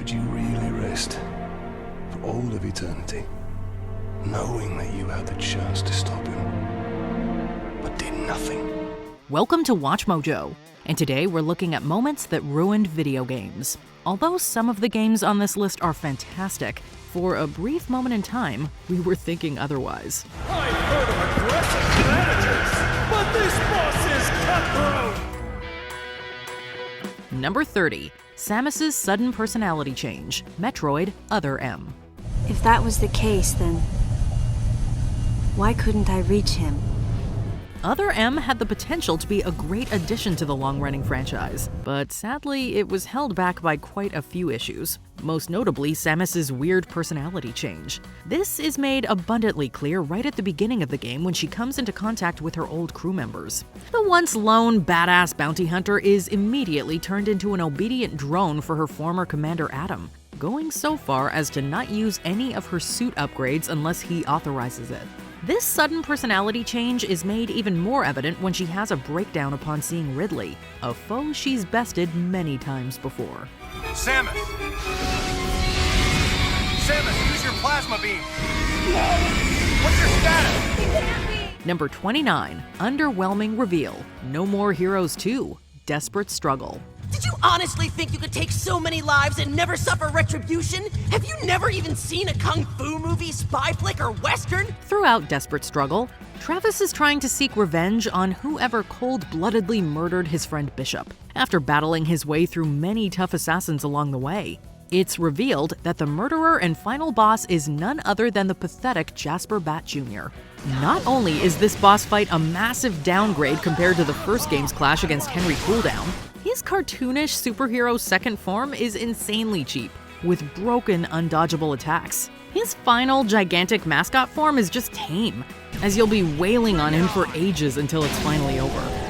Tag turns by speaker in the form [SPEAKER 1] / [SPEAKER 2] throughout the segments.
[SPEAKER 1] Could you really rest for all of eternity, knowing that you had the chance to stop him, but did nothing?
[SPEAKER 2] Welcome to WatchMojo, and today we're looking at moments that ruined video games. Although some of the games on this list are fantastic, for a brief moment in time, we were thinking otherwise.
[SPEAKER 3] I've heard of aggressive managers, but this boss is cutthroat!
[SPEAKER 2] Number 30. Samus's sudden personality change, Metroid Other M.
[SPEAKER 4] If that was the case, then why couldn't I reach him?
[SPEAKER 2] Other M had the potential to be a great addition to the long-running franchise, but sadly it was held back by quite a few issues, most notably Samus's weird personality change. This is made abundantly clear right at the beginning of the game when she comes into contact with her old crew members. The once lone badass bounty hunter is immediately turned into an obedient drone for her former commander Adam, going so far as to not use any of her suit upgrades unless he authorizes it. This sudden personality change is made even more evident when she has a breakdown upon seeing Ridley, a foe she's bested many times before.
[SPEAKER 5] Samus! Samus, use your plasma beam! What's your status?
[SPEAKER 2] Number 29. Underwhelming reveal. No More Heroes 2. Desperate struggle.
[SPEAKER 6] Did you honestly think you could take so many lives and never suffer retribution? Have you never even seen a kung fu movie, spy flick, or western?
[SPEAKER 2] Throughout Desperate Struggle, Travis is trying to seek revenge on whoever cold-bloodedly murdered his friend Bishop, after battling his way through many tough assassins along the way. It's revealed that the murderer and final boss is none other than the pathetic Jasper Bat Jr. Not only is this boss fight a massive downgrade compared to the first game's clash against Henry Cooldown, his cartoonish superhero second form is insanely cheap, with broken, undodgeable attacks. His final gigantic mascot form is just tame, as you'll be wailing on him for ages until it's finally over.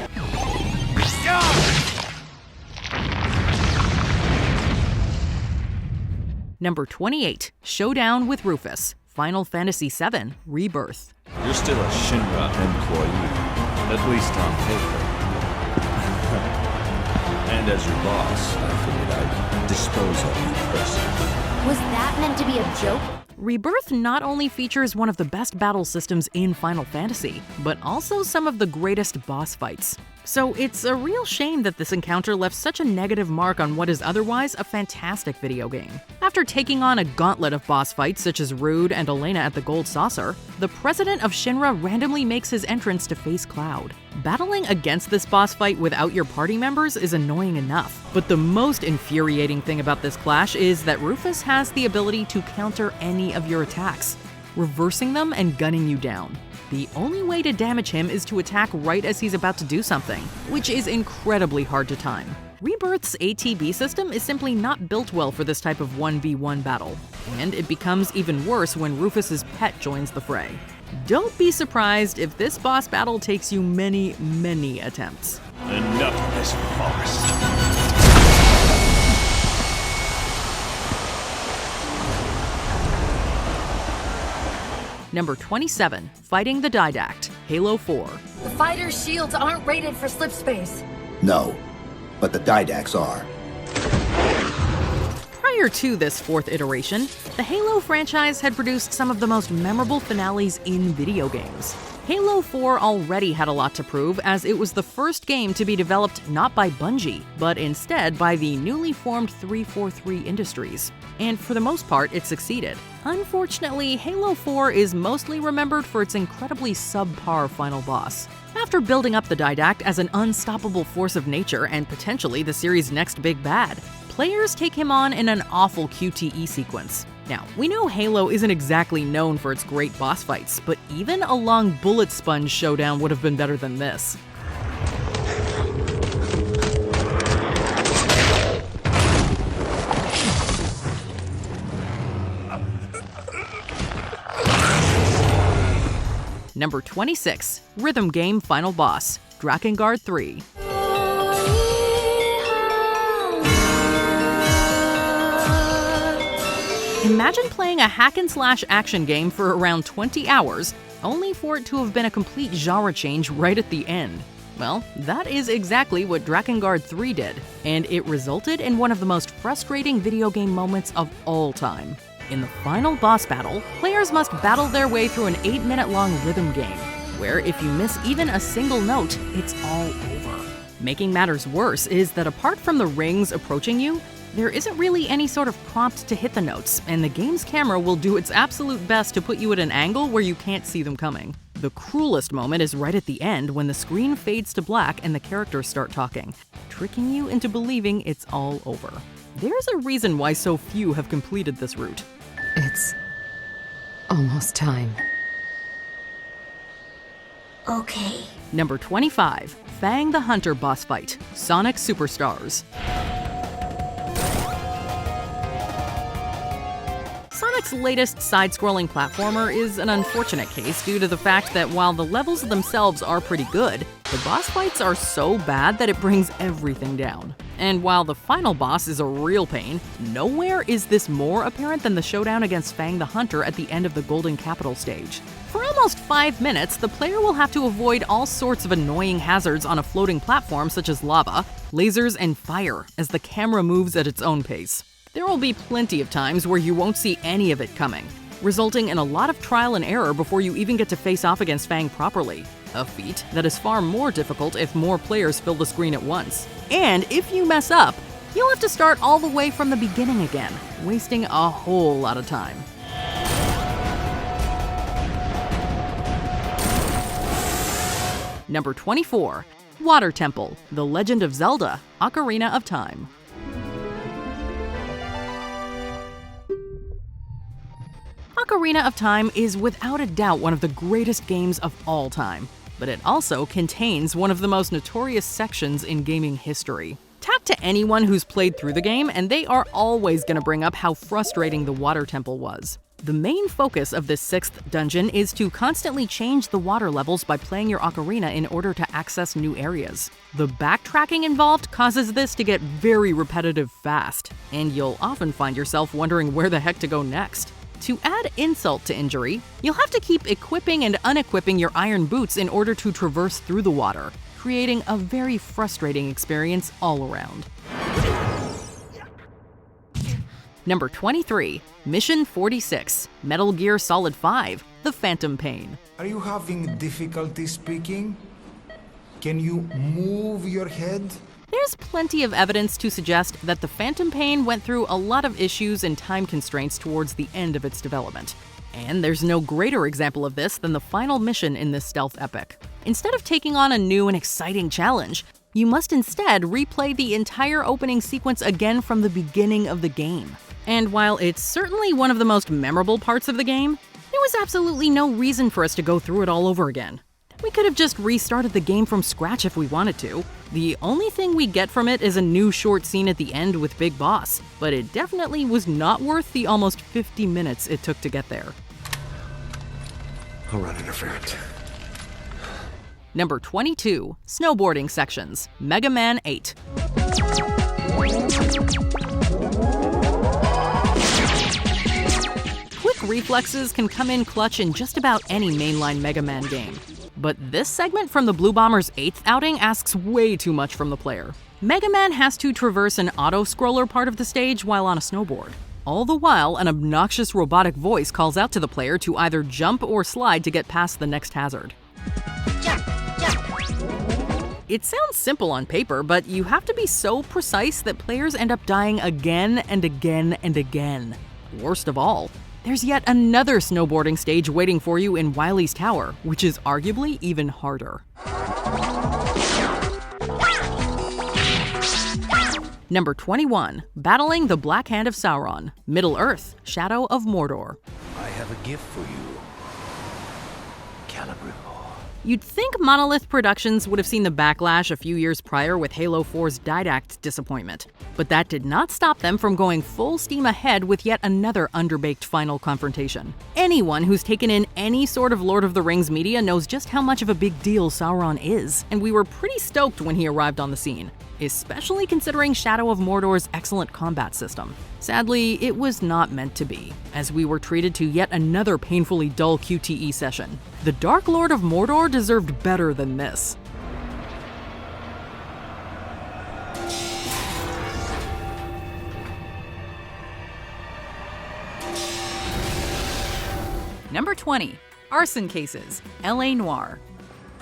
[SPEAKER 2] Number 28. Showdown with Rufus, Final Fantasy VII Rebirth.
[SPEAKER 7] You're still a Shinra employee, at least on paper. And as your boss, I figured I'd dispose of you personally.
[SPEAKER 8] Was that meant to be a joke?
[SPEAKER 2] Rebirth not only features one of the best battle systems in Final Fantasy, but also some of the greatest boss fights. So it's a real shame that this encounter left such a negative mark on what is otherwise a fantastic video game. After taking on a gauntlet of boss fights such as Rude and Elena at the Gold Saucer, the president of Shinra randomly makes his entrance to face Cloud. Battling against this boss fight without your party members is annoying enough, but the most infuriating thing about this clash is that Rufus has the ability to counter any of your attacks, reversing them and gunning you down. The only way to damage him is to attack right as he's about to do something, which is incredibly hard to time. Rebirth's ATB system is simply not built well for this type of 1v1 battle, and it becomes even worse when Rufus's pet joins the fray. Don't be surprised if this boss battle takes you many, many attempts.
[SPEAKER 7] Enough of this farce.
[SPEAKER 2] Number 27. Fighting the Dact, Halo 4.
[SPEAKER 8] The fighter's shields aren't rated for slip space.
[SPEAKER 9] No, but the Didacts are.
[SPEAKER 2] Prior to this fourth iteration, the Halo franchise had produced some of the most memorable finales in video games. Halo 4 already had a lot to prove, as it was the first game to be developed not by Bungie, but instead by the newly formed 343 Industries. And for the most part, it succeeded. Unfortunately, Halo 4 is mostly remembered for its incredibly subpar final boss. After building up the Dact as an unstoppable force of nature and potentially the series' next big bad, players take him on in an awful QTE sequence. Now, we know Halo isn't exactly known for its great boss fights, but even a long bullet sponge showdown would have been better than this. Number 26. Rhythm game final boss, Drakengard 3. Imagine playing a hack-and-slash action game for around 20 hours, only for it to have been a complete genre change right at the end. Well, that is exactly what Drakengard 3 did, and it resulted in one of the most frustrating video game moments of all time. In the final boss battle, players must battle their way through an 8-minute-long rhythm game, where if you miss even a single note, it's all over. Making matters worse is that apart from the rings approaching you, there isn't really any sort of prompt to hit the notes, and the game's camera will do its absolute best to put you at an angle where you can't see them coming. The cruelest moment is right at the end when the screen fades to black and the characters start talking, tricking you into believing it's all over. There's a reason why so few have completed this route.
[SPEAKER 10] It's almost time.
[SPEAKER 4] Okay.
[SPEAKER 2] Number 25, Fang the Hunter boss fight, Sonic Superstars. Sonic's latest side-scrolling platformer is an unfortunate case due to the fact that while the levels themselves are pretty good, the boss fights are so bad that it brings everything down. And while the final boss is a real pain, nowhere is this more apparent than the showdown against Fang the Hunter at the end of the Golden Capital stage. For almost 5 minutes, the player will have to avoid all sorts of annoying hazards on a floating platform such as lava, lasers, and fire as the camera moves at its own pace. There will be plenty of times where you won't see any of it coming, resulting in a lot of trial and error before you even get to face off against Fang properly. A feat that is far more difficult if more players fill the screen at once. And if you mess up, you'll have to start all the way from the beginning again, wasting a whole lot of time. Number 24, Water Temple, The Legend of Zelda, Ocarina of Time. Ocarina of Time is without a doubt one of the greatest games of all time, but it also contains one of the most notorious sections in gaming history. Talk to anyone who's played through the game, and they are always going to bring up how frustrating the water temple was. The main focus of this 6th dungeon is to constantly change the water levels by playing your ocarina in order to access new areas. The backtracking involved causes this to get very repetitive fast, and you'll often find yourself wondering where the heck to go next. To add insult to injury, you'll have to keep equipping and unequipping your iron boots in order to traverse through the water, creating a very frustrating experience all around. Number 23, Mission 46, Metal Gear Solid 5, The Phantom Pain.
[SPEAKER 11] Are you having difficulty speaking? Can you move your head?
[SPEAKER 2] There's plenty of evidence to suggest that the Phantom Pain went through a lot of issues and time constraints towards the end of its development. And there's no greater example of this than the final mission in this stealth epic. Instead of taking on a new and exciting challenge, you must instead replay the entire opening sequence again from the beginning of the game. And while it's certainly one of the most memorable parts of the game, there was absolutely no reason for us to go through it all over again. We could have just restarted the game from scratch if we wanted to. The only thing we get from it is a new short scene at the end with Big Boss, but it definitely was not worth the almost 50 minutes it took to get there.
[SPEAKER 1] I'll run interference.
[SPEAKER 2] Number 22, Snowboarding Sections, Mega Man 8. Quick reflexes can come in clutch in just about any mainline Mega Man game. But this segment from the Blue Bombers' 8th outing asks way too much from the player. Mega Man has to traverse an auto-scroller part of the stage while on a snowboard. All the while, an obnoxious robotic voice calls out to the player to either jump or slide to get past the next hazard.
[SPEAKER 8] Jump, jump.
[SPEAKER 2] It sounds simple on paper, but you have to be so precise that players end up dying again and again and again. Worst of all, there's yet another snowboarding stage waiting for you in Wily's Tower, which is arguably even harder. Number 21, Battling the Black Hand of Sauron, Middle-earth, Shadow of Mordor.
[SPEAKER 7] I have a gift for you, Celebrimbor.
[SPEAKER 2] You'd think Monolith Productions would have seen the backlash a few years prior with Halo 4's Dact disappointment, but that did not stop them from going full steam ahead with yet another underbaked final confrontation. Anyone who's taken in any sort of Lord of the Rings media knows just how much of a big deal Sauron is, and we were pretty stoked when he arrived on the scene, especially considering Shadow of Mordor's excellent combat system. Sadly, it was not meant to be, as we were treated to yet another painfully dull QTE session. The Dark Lord of Mordor deserved better than this. Number 20. Arson Cases, L.A. Noire.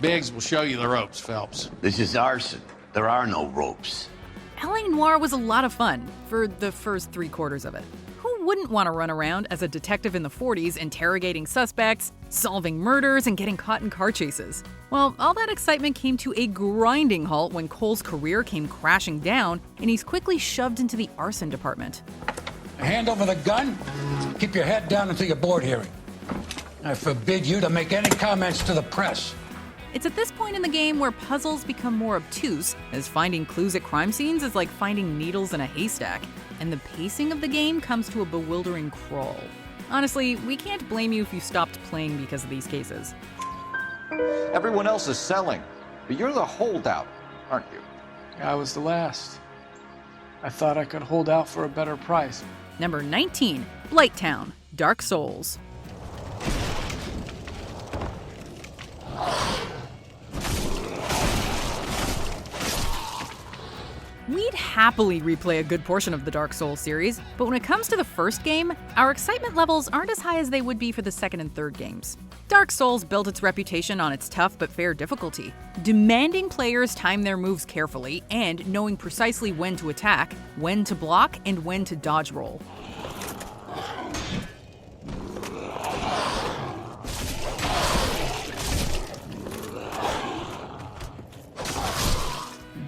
[SPEAKER 12] Biggs will show you the ropes, Phelps.
[SPEAKER 7] This is arson. There are no ropes.
[SPEAKER 2] L.A. Noire was a lot of fun for the first 3/4 of it. Who wouldn't want to run around as a detective in the 40s interrogating suspects, solving murders, and getting caught in car chases? Well, all that excitement came to a grinding halt when Cole's career came crashing down and he's quickly shoved into the arson department.
[SPEAKER 13] Hand over the gun. Keep your head down until your board hearing. I forbid you to make any comments to the press.
[SPEAKER 2] It's at this point in the game where puzzles become more obtuse, as finding clues at crime scenes is like finding needles in a haystack, and the pacing of the game comes to a bewildering crawl. Honestly, we can't blame you if you stopped playing because of these cases.
[SPEAKER 14] Everyone else is selling, but you're the holdout, aren't you?
[SPEAKER 12] I was the last. I thought I could hold out for a better price.
[SPEAKER 2] Number 19. Blighttown, Dark Souls. We'd happily replay a good portion of the Dark Souls series, but when it comes to the first game, our excitement levels aren't as high as they would be for the second and third games. Dark Souls built its reputation on its tough but fair difficulty, demanding players time their moves carefully and knowing precisely when to attack, when to block, and when to dodge roll.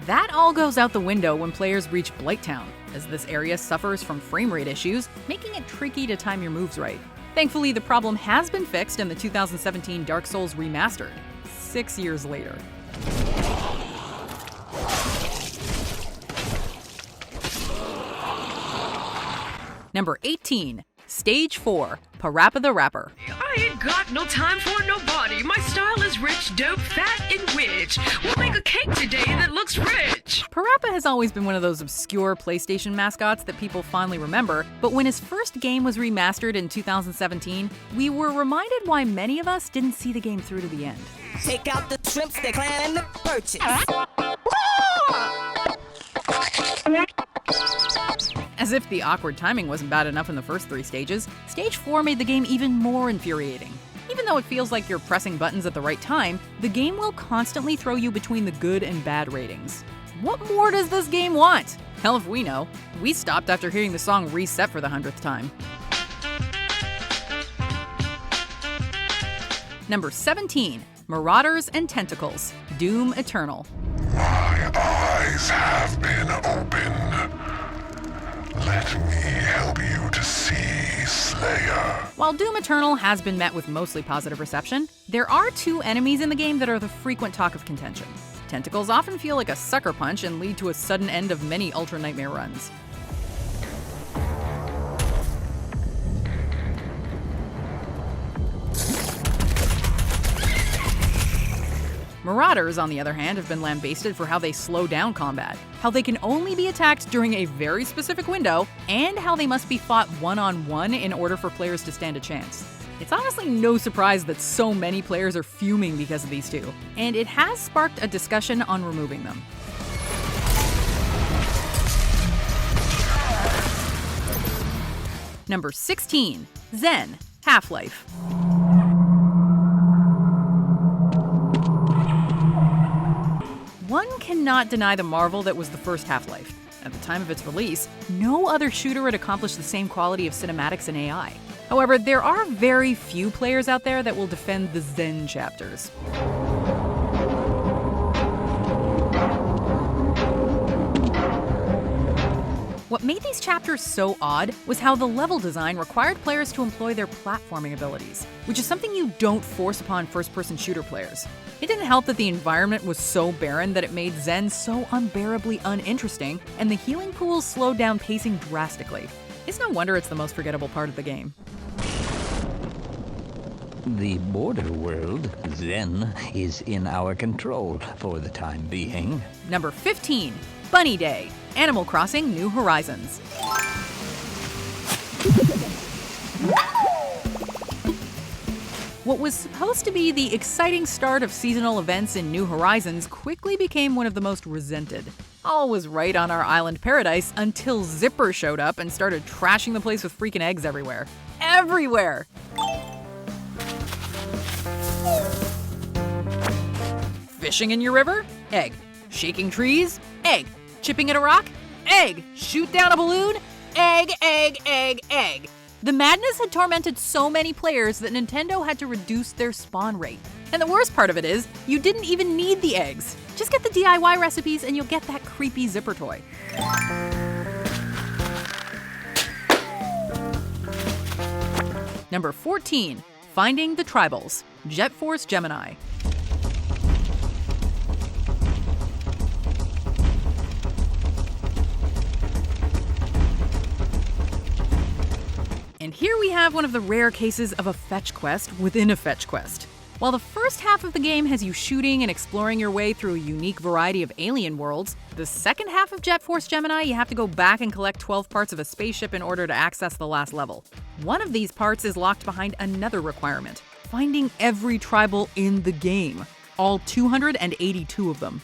[SPEAKER 2] That all goes out the window when players reach Blighttown, as this area suffers from frame rate issues, making it tricky to time your moves right. Thankfully, the problem has been fixed in the 2017 Dark Souls Remastered, 6 years later. Number 18. Stage 4, Parappa the Rapper.
[SPEAKER 15] I ain't got no time for nobody. My style is rich, dope, fat, and witch. We'll make a cake today that looks rich.
[SPEAKER 2] Parappa has always been one of those obscure PlayStation mascots that people fondly remember, but when his first game was remastered in 2017, we were reminded why many of us didn't see the game through to the end.
[SPEAKER 6] Take out the shrimps, the clan, and the purchase.
[SPEAKER 2] As if the awkward timing wasn't bad enough in the first 3 stages, Stage 4 made the game even more infuriating. Even though it feels like you're pressing buttons at the right time, the game will constantly throw you between the good and bad ratings. What more does this game want? Hell if we know. We stopped after hearing the song Reset for the 100th time. Number 17. Marauders and Tentacles, Doom Eternal.
[SPEAKER 16] My eyes have been opened. Let me help you to see, Slayer.
[SPEAKER 2] While Doom Eternal has been met with mostly positive reception, there are 2 enemies in the game that are the frequent talk of contention. Tentacles often feel like a sucker punch and lead to a sudden end of many Ultra Nightmare runs. Marauders, on the other hand, have been lambasted for how they slow down combat, how they can only be attacked during a very specific window, and how they must be fought one-on-one in order for players to stand a chance. It's honestly no surprise that so many players are fuming because of these 2, and it has sparked a discussion on removing them. Number 16. Zen, Half-Life. One cannot deny the marvel that was the first Half-Life. At the time of its release, no other shooter had accomplished the same quality of cinematics and AI. However, there are very few players out there that will defend the Zen chapters. What made these chapters so odd was how the level design required players to employ their platforming abilities, which is something you don't force upon first-person shooter players. It didn't help that the environment was so barren that it made Zen so unbearably uninteresting, and the healing pools slowed down pacing drastically. It's no wonder it's the most forgettable part of the game.
[SPEAKER 17] The border world, Zen, is in our control for the time being.
[SPEAKER 2] Number 15. Bunny Day, Animal Crossing New Horizons. What was supposed to be the exciting start of seasonal events in New Horizons quickly became one of the most resented. All was right on our island paradise until Zipper showed up and started trashing the place with freaking eggs everywhere. everywhere. Fishing in your river? Egg. Shaking trees? Egg. Chipping at a rock? Egg. Shoot down a balloon? Egg, egg, egg, egg. The madness had tormented so many players that Nintendo had to reduce their spawn rate. And the worst part of it is, you didn't even need the eggs. Just get the DIY recipes and you'll get that creepy zipper toy. Number 14, Finding the Tribals, Jet Force Gemini. And here we have one of the rare cases of a fetch quest within a fetch quest. While the first half of the game has you shooting and exploring your way through a unique variety of alien worlds, the second half of Jet Force Gemini, you have to go back and collect 12 parts of a spaceship in order to access the last level. One of these parts is locked behind another requirement, finding every tribal in the game, all 282 of them.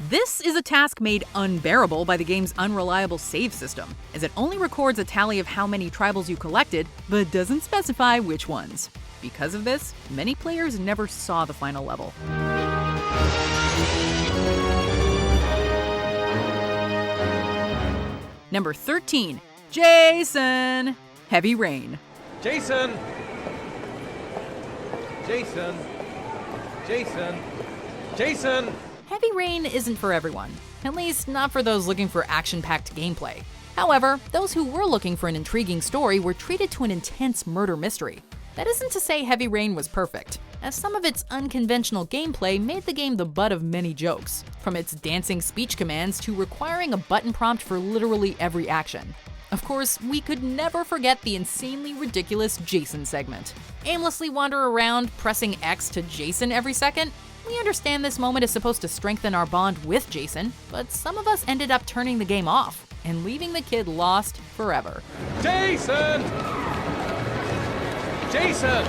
[SPEAKER 2] This is a task made unbearable by the game's unreliable save system, as it only records a tally of how many tribals you collected, but doesn't specify which ones. Because of this, many players never saw the final level. Number 13, Jason, Heavy Rain.
[SPEAKER 3] Jason! Jason! Jason! Jason!
[SPEAKER 2] Heavy Rain isn't for everyone, at least not for those looking for action-packed gameplay. However, those who were looking for an intriguing story were treated to an intense murder mystery. That isn't to say Heavy Rain was perfect, as some of its unconventional gameplay made the game the butt of many jokes, from its dancing speech commands to requiring a button prompt for literally every action. Of course, we could never forget the insanely ridiculous Jason segment. Aimlessly wander around, pressing X to Jason every second? We understand this moment is supposed to strengthen our bond with Jason, but some of us ended up turning the game off and leaving the kid lost forever.
[SPEAKER 3] Jason! Jason!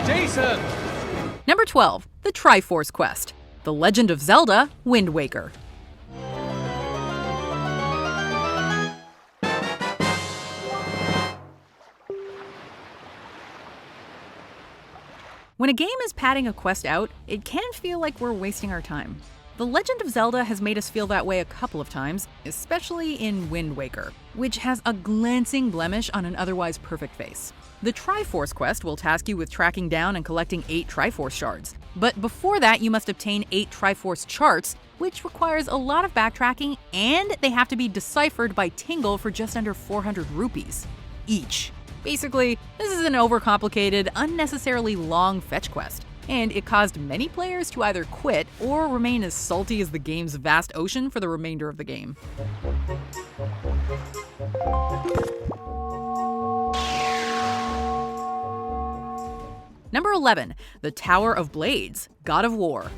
[SPEAKER 3] Jason!
[SPEAKER 2] Number 12, The Triforce Quest, The Legend of Zelda: Wind Waker. When a game is padding a quest out, it can feel like we're wasting our time. The Legend of Zelda has made us feel that way a couple of times, especially in Wind Waker, which has a glancing blemish on an otherwise perfect face. The Triforce quest will task you with tracking down and collecting 8 Triforce shards. But before that, you must obtain 8 Triforce charts, which requires a lot of backtracking, and they have to be deciphered by Tingle for just under 400 rupees each. Basically, this is an overcomplicated, unnecessarily long fetch quest, and it caused many players to either quit or remain as salty as the game's vast ocean for the remainder of the game. Number 11, The Tower of Blades, God of War.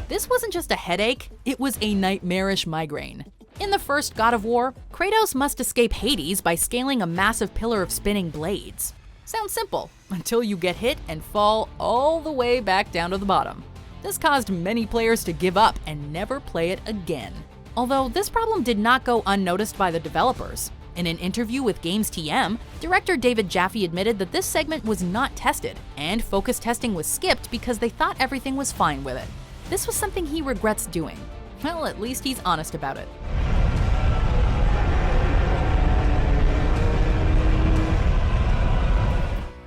[SPEAKER 2] This wasn't just a headache, it was a nightmarish migraine. In the first God of War, Kratos must escape Hades by scaling a massive pillar of spinning blades. Sounds simple, until you get hit and fall all the way back down to the bottom. This caused many players to give up and never play it again. Although this problem did not go unnoticed by the developers. In an interview with Games TM, director David Jaffe admitted that this segment was not tested, and focus testing was skipped because they thought everything was fine with it. This was something he regrets doing. Well, at least he's honest about it.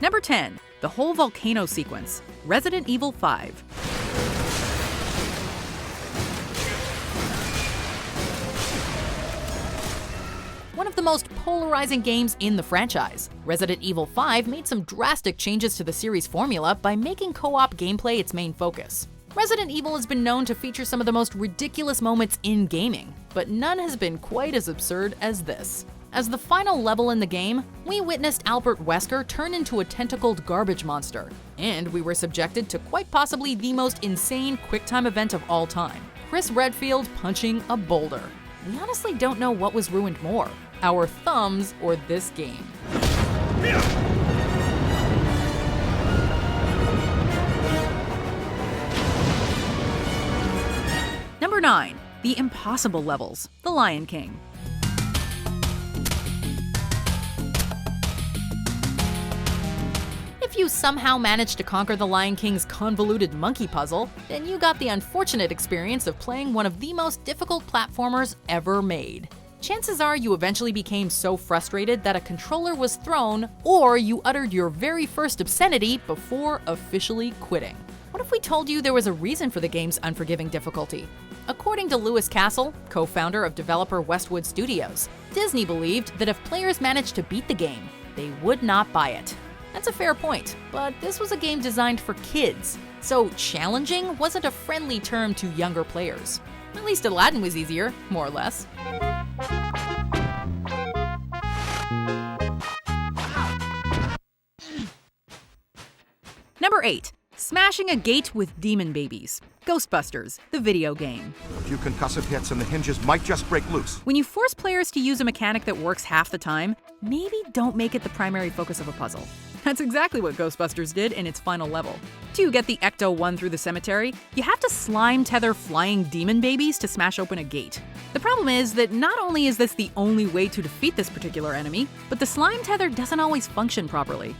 [SPEAKER 2] Number 10, The Whole Volcano Sequence, Resident Evil 5. One of the most polarizing games in the franchise, Resident Evil 5 made some drastic changes to the series formula by making co-op gameplay its main focus. Resident Evil has been known to feature some of the most ridiculous moments in gaming, but none has been quite as absurd as this. As the final level in the game, we witnessed Albert Wesker turn into a tentacled garbage monster, and we were subjected to quite possibly the most insane QuickTime event of all time, Chris Redfield punching a boulder. We honestly don't know what was ruined more, our thumbs or this game. Number 9. The impossible levels, The Lion King. If you somehow managed to conquer The Lion King's convoluted monkey puzzle, then you got the unfortunate experience of playing one of the most difficult platformers ever made. Chances are you eventually became so frustrated that a controller was thrown, or you uttered your very first obscenity before officially quitting. What if we told you there was a reason for the game's unforgiving difficulty? According to Lewis Castle, co-founder of developer Westwood Studios, Disney believed that if players managed to beat the game, they would not buy it. That's a fair point, but this was a game designed for kids, so challenging wasn't a friendly term to younger players. At least Aladdin was easier, more or less. Number 8. Smashing a gate with demon babies. Ghostbusters, the video game.
[SPEAKER 5] A few concussive hits and the hinges might just break loose.
[SPEAKER 2] When you force players to use a mechanic that works half the time, maybe don't make it the primary focus of a puzzle. That's exactly what Ghostbusters did in its final level. To get the Ecto-1 through the cemetery, you have to slime tether flying demon babies to smash open a gate. The problem is that not only is this the only way to defeat this particular enemy, but the slime tether doesn't always function properly.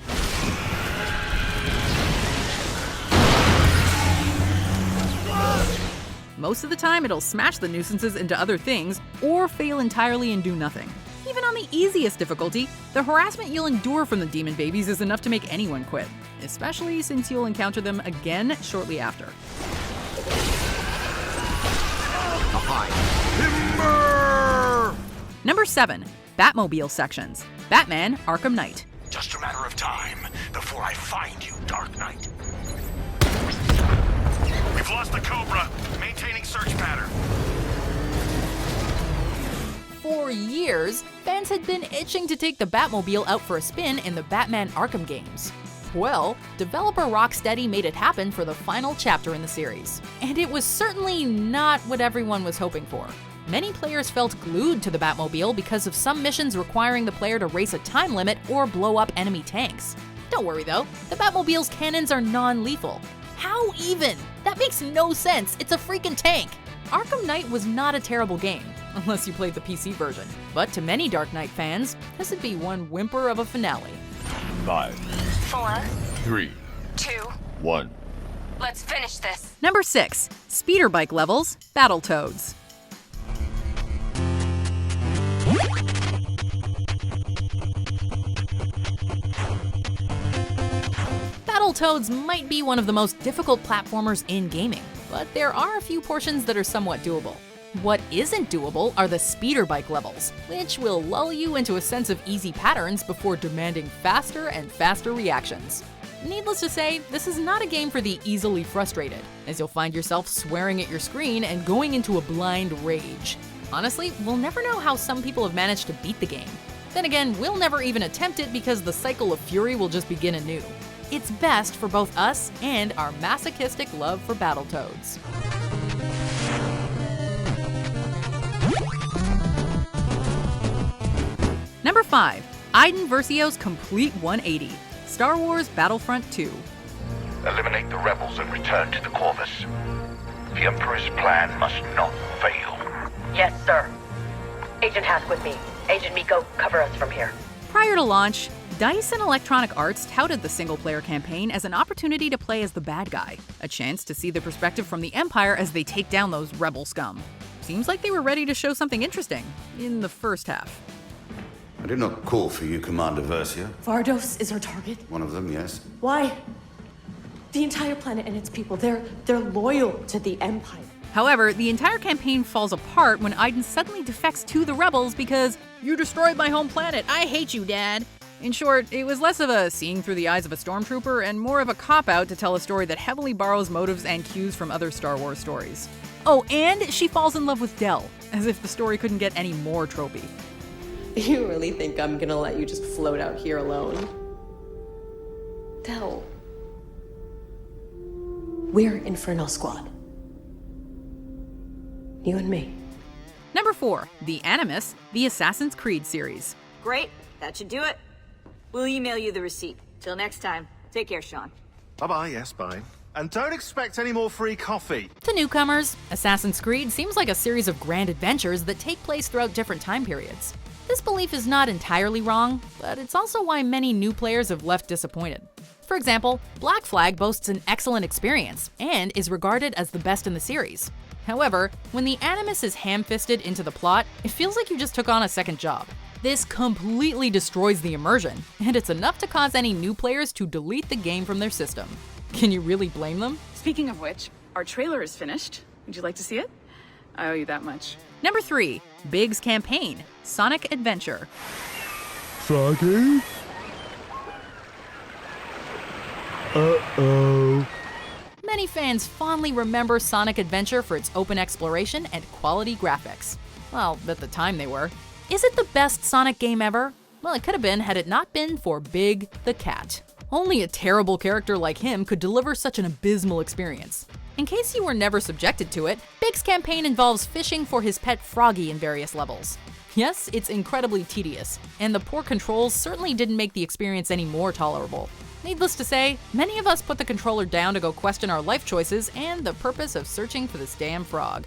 [SPEAKER 2] Most of the time, it'll smash the nuisances into other things, or fail entirely and do nothing. Even on the easiest difficulty, the harassment you'll endure from the demon babies is enough to make anyone quit, especially since you'll encounter them again shortly after. Number 7. Batmobile sections. Batman: Arkham Knight.
[SPEAKER 3] Just a matter of time before I find you, Dark Knight. We've lost the Cobra. Maintaining search pattern.
[SPEAKER 2] For years, fans had been itching to take the Batmobile out for a spin in the Batman Arkham games. Well, developer Rocksteady made it happen for the final chapter in the series. And it was certainly not what everyone was hoping for. Many players felt glued to the Batmobile because of some missions requiring the player to race a time limit or blow up enemy tanks. Don't worry though, the Batmobile's cannons are non-lethal. How even? That makes no sense, it's a freaking tank! Arkham Knight was not a terrible game, unless you played the PC version. But to many Dark Knight fans, this would be one whimper of a finale.
[SPEAKER 3] 5,
[SPEAKER 15] 4,
[SPEAKER 3] 3,
[SPEAKER 15] 2,
[SPEAKER 3] 1.
[SPEAKER 15] Let's finish this.
[SPEAKER 2] Number 6. Speeder bike levels, Battletoads. Battletoads might be one of the most difficult platformers in gaming, but there are a few portions that are somewhat doable. What isn't doable are the speeder bike levels, which will lull you into a sense of easy patterns before demanding faster and faster reactions. Needless to say, this is not a game for the easily frustrated, as you'll find yourself swearing at your screen and going into a blind rage. Honestly, we'll never know how some people have managed to beat the game. Then again, we'll never even attempt it because the cycle of fury will just begin anew. It's best for both us and our masochistic love for Battletoads. Number 5. Iden Versio's Complete 180. Star Wars Battlefront 2.
[SPEAKER 16] Eliminate the rebels and return to the Corvus. The Emperor's plan must not fail.
[SPEAKER 18] Yes, sir. Agent Hask with me. Agent Miko, cover us from here.
[SPEAKER 2] Prior to launch, DICE and Electronic Arts touted the single-player campaign as an opportunity to play as the bad guy, a chance to see the perspective from the Empire as they take down those rebel scum. Seems like they were ready to show something interesting in the first half.
[SPEAKER 9] I did not call for you, Commander Versio.
[SPEAKER 19] Vardos is our target.
[SPEAKER 9] One of them, yes.
[SPEAKER 19] Why? The entire planet and its people, they're loyal to the Empire.
[SPEAKER 2] However, the entire campaign falls apart when Iden suddenly defects to the rebels because, "You destroyed my home planet, I hate you, Dad." In short, it was less of a seeing through the eyes of a stormtrooper and more of a cop-out to tell a story that heavily borrows motives and cues from other Star Wars stories. Oh, and she falls in love with Del, as if the story couldn't get any more tropey.
[SPEAKER 19] You really think I'm gonna let you just float out here alone? Del. We're Inferno Squad. You and me.
[SPEAKER 2] Number 4. The Animus, the Assassin's Creed series.
[SPEAKER 20] Great, that should do it. We'll email you the receipt. Till next time, take care, Sean.
[SPEAKER 5] Bye-bye, yes, bye. And don't expect any more free coffee.
[SPEAKER 2] To newcomers, Assassin's Creed seems like a series of grand adventures that take place throughout different time periods. This belief is not entirely wrong, but it's also why many new players have left disappointed. For example, Black Flag boasts an excellent experience and is regarded as the best in the series. However, when the Animus is ham-fisted into the plot, it feels like you just took on a second job. This completely destroys the immersion, and it's enough to cause any new players to delete the game from their system. Can you really blame them?
[SPEAKER 21] Speaking of which, our trailer is finished. Would you like to see it? I owe you that much.
[SPEAKER 2] Number 3. Big's Campaign, Sonic Adventure.
[SPEAKER 1] Froggy? Uh-oh.
[SPEAKER 2] Many fans fondly remember Sonic Adventure for its open exploration and quality graphics. Well, at the time they were. Is it the best Sonic game ever? Well, it could have been had it not been for Big the Cat. Only a terrible character like him could deliver such an abysmal experience. In case you were never subjected to it, Big's campaign involves fishing for his pet Froggy in various levels. Yes, it's incredibly tedious, and the poor controls certainly didn't make the experience any more tolerable. Needless to say, many of us put the controller down to go question our life choices and the purpose of searching for this damn frog.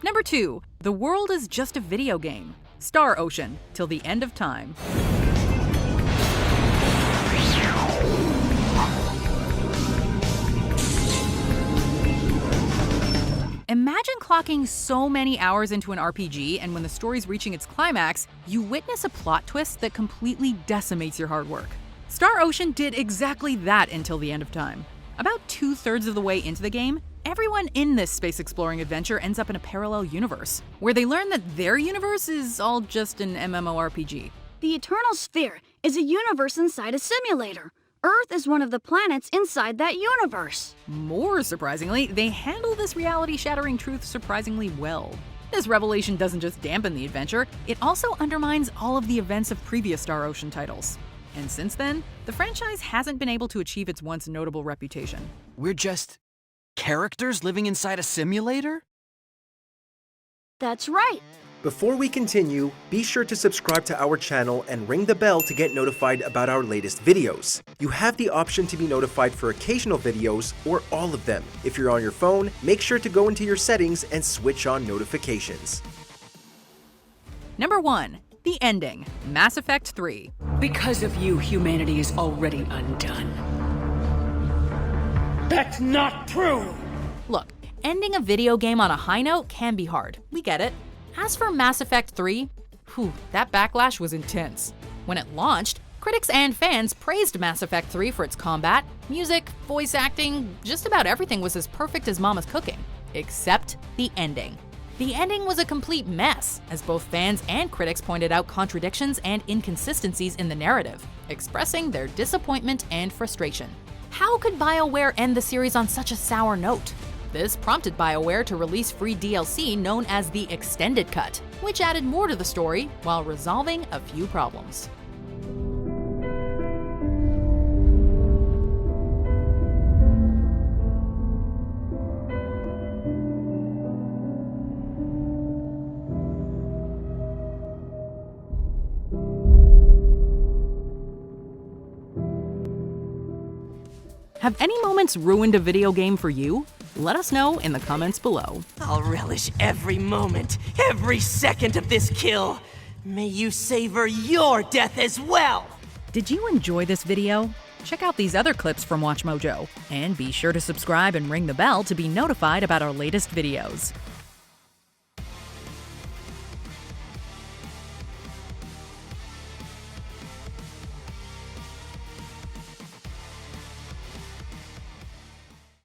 [SPEAKER 2] Number 2. The world is just a video game. Star Ocean, Till the End of Time. Imagine clocking so many hours into an RPG, and when the story's reaching its climax, you witness a plot twist that completely decimates your hard work. Star Ocean did exactly that until the end of time. About 2/3 of the way into the game, everyone in this space-exploring adventure ends up in a parallel universe, where they learn that their universe is all just an MMORPG.
[SPEAKER 22] The Eternal Sphere is a universe inside a simulator. Earth is one of the planets inside that universe.
[SPEAKER 2] More surprisingly, they handle this reality-shattering truth surprisingly well. This revelation doesn't just dampen the adventure, it also undermines all of the events of previous Star Ocean titles. And since then, the franchise hasn't been able to achieve its once notable reputation.
[SPEAKER 23] We're just characters living inside a simulator?
[SPEAKER 22] That's right.
[SPEAKER 24] Before we continue, be sure to subscribe to our channel and ring the bell to get notified about our latest videos. You have the option to be notified for occasional videos or all of them. If you're on your phone, make sure to go into your settings and switch on notifications.
[SPEAKER 2] Number 1. The Ending, Mass Effect 3.
[SPEAKER 25] Because of you, humanity is already undone.
[SPEAKER 3] That's not true!
[SPEAKER 2] Look, ending a video game on a high note can be hard. We get it. As for Mass Effect 3, that backlash was intense. When it launched, critics and fans praised Mass Effect 3 for its combat, music, voice acting, just about everything was as perfect as Mama's cooking. Except the ending. The ending was a complete mess, as both fans and critics pointed out contradictions and inconsistencies in the narrative, expressing their disappointment and frustration. How could BioWare end the series on such a sour note? This prompted BioWare to release free DLC known as the Extended Cut, which added more to the story while resolving a few problems. Have any moments ruined a video game for you? Let us know in the comments below.
[SPEAKER 6] I'll relish every moment, every second of this kill. May you savor your death as well!
[SPEAKER 2] Did you enjoy this video? Check out these other clips from WatchMojo, and be sure to subscribe and ring the bell to be notified about our latest videos.